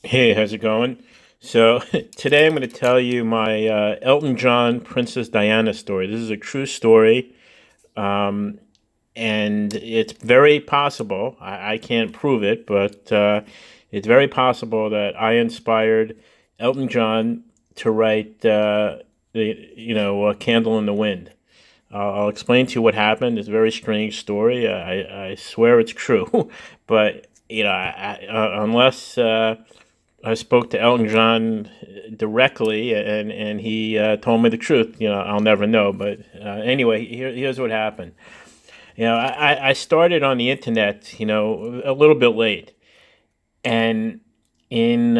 Hey, how's it going? So today I'm going to tell you my Elton John Princess Diana story. This is a true story, um, and it's very possible. I can't prove it, but it's very possible that I inspired Elton John to write a "Candle in the Wind." I'll explain to you what happened. It's a very strange story. I swear it's true, but unless I spoke to Elton John directly, and he told me the truth. I'll never know. But anyway, here's what happened. I started on the internet, a little bit late, and in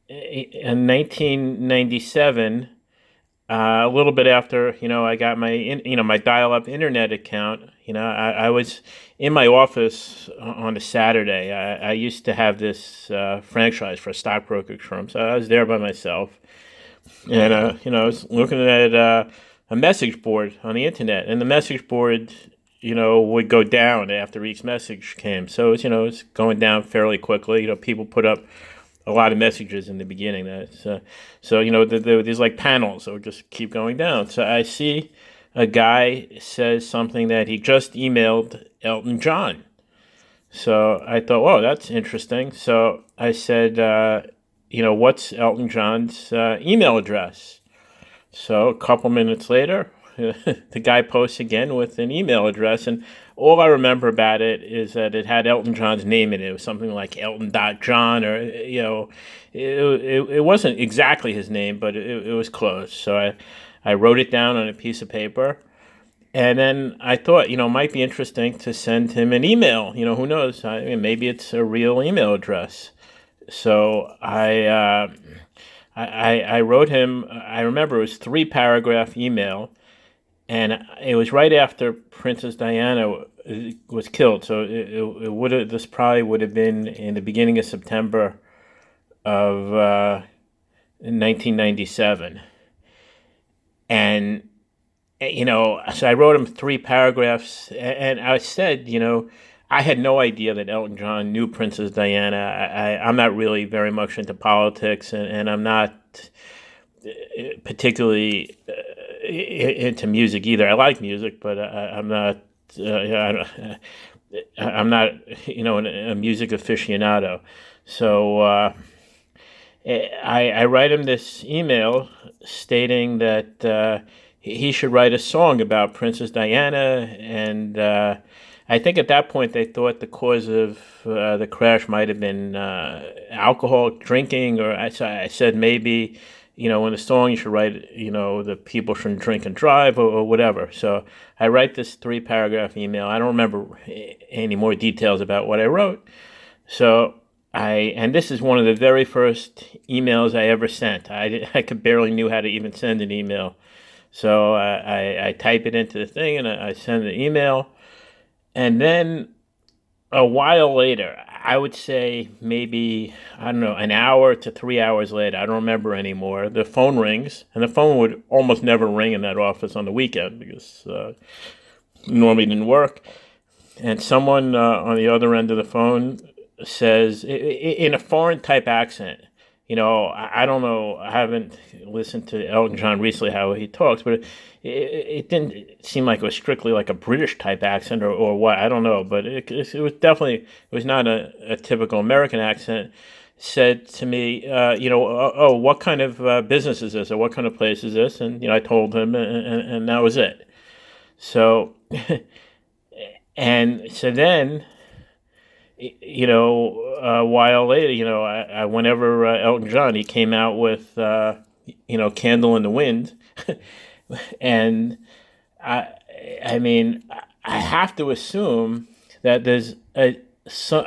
in 1997, a little bit after, I got my dial-up internet account. I was in my office on a Saturday. I used to have this franchise for a stockbrokerage firm, so I was there by myself, and I was looking at a message board on the internet, and the message board, would go down after each message came. So it's going down fairly quickly. People put up a lot of messages in the beginning. There's like panels that would just keep going down. So I see a guy says something that he just emailed Elton John. So I thought, oh, that's interesting. So I said, what's Elton John's email address? So a couple minutes later, the guy posts again with an email address, and all I remember about it is that it had Elton John's name in it. It was something like Elton.John, or it wasn't exactly his name, but it was close. So I wrote it down on a piece of paper, and then I thought, it might be interesting to send him an email. Who knows? I mean, maybe it's a real email address. So I wrote him. I remember it was 3 paragraph email, and it was right after Princess Diana was killed. So it would have. This probably would have been in the beginning of September of 1997, and so I wrote him 3 paragraphs, and I said, I had no idea that Elton John knew Princess Diana. I'm not really very much into politics, and I'm not particularly into music either. I like music, but I'm not. I'm not, a music aficionado. So I write him this email stating that he should write a song about Princess Diana, and I think at that point they thought the cause of the crash might have been alcohol drinking, or I said maybe, in the song you should write, the people shouldn't drink and drive, or whatever. So I write this 3 paragraph email. I don't remember any more details about what I wrote. So and this is one of the very first emails I ever sent. I could barely knew how to even send an email. So I type it into the thing, and I send the email. And then a while later, I would say maybe, I don't know, an hour to 3 hours later, I don't remember anymore, the phone rings, and the phone would almost never ring in that office on the weekend because normally didn't work. And someone on the other end of the phone says, in a foreign type accent, I don't know, I haven't listened to Elton John recently how he talks, but it didn't seem like it was strictly like a British type accent, or what, I don't know, but it was definitely, it was not a typical American accent. Said to me, oh, what kind of business is this, or what kind of place is this? And, I told him, and that was it. So, and so then, a while later, whenever Elton John, he came out with, Candle in the Wind. And I, I mean, I have to assume that there's a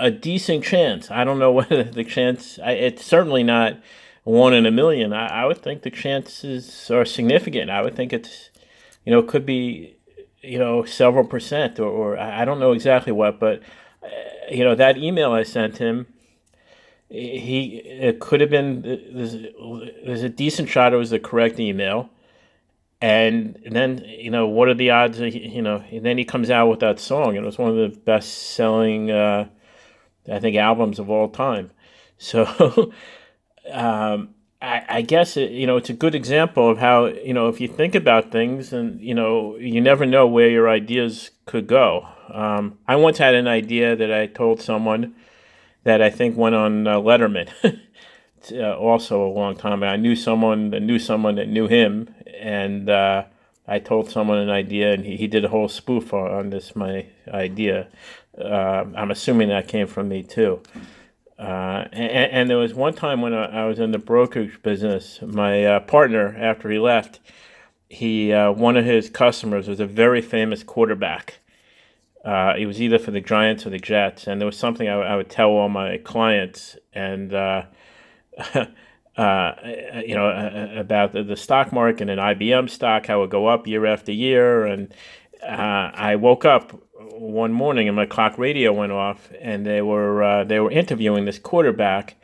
decent chance. I don't know whether the chance, it's certainly not one in a million. I would think the chances are significant. I would think it's, could be, several percent, or I don't know exactly what, but that email I sent him, it could have been, there's a decent shot it was the correct email. And then, what are the odds? And then he comes out with that song. It was one of the best selling, I think, albums of all time. So I guess it's a good example of how if you think about things and you never know where your ideas could go. I once had an idea that I told someone that I think went on Letterman. Also a long time. I knew someone that knew someone that knew him, and I told someone an idea, and he did a whole spoof on this my idea. I'm assuming that came from me too. And there was one time when I was in the brokerage business, my partner, after he left, he one of his customers was a very famous quarterback. He was either for the Giants or the Jets, and there was something I would tell all my clients, and about the stock market and IBM stock, how it would go up year after year. And I woke up one morning and my clock radio went off, and they were interviewing this quarterback,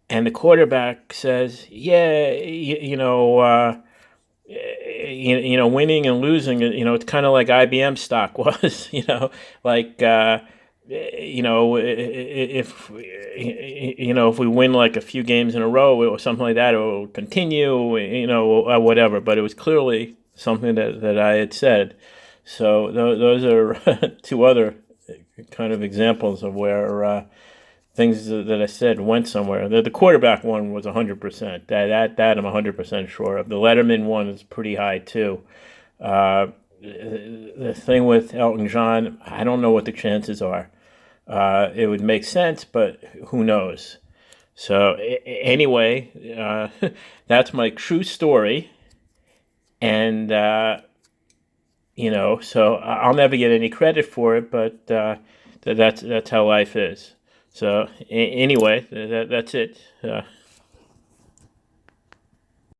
and the quarterback says, "Yeah, winning and losing, it's kind of like IBM stock was, like, if we win like a few games in a row or something like that, it will continue, whatever." But it was clearly something that I had said. So those are two other kind of examples of where things that I said went somewhere. The quarterback one was 100%. That I'm 100% sure of. The Letterman one is pretty high too. The thing with Elton John, I don't know what the chances are. It would make sense, but who knows? So anyway, that's my true story, and so I'll never get any credit for it, but that's how life is. So anyway, that's it.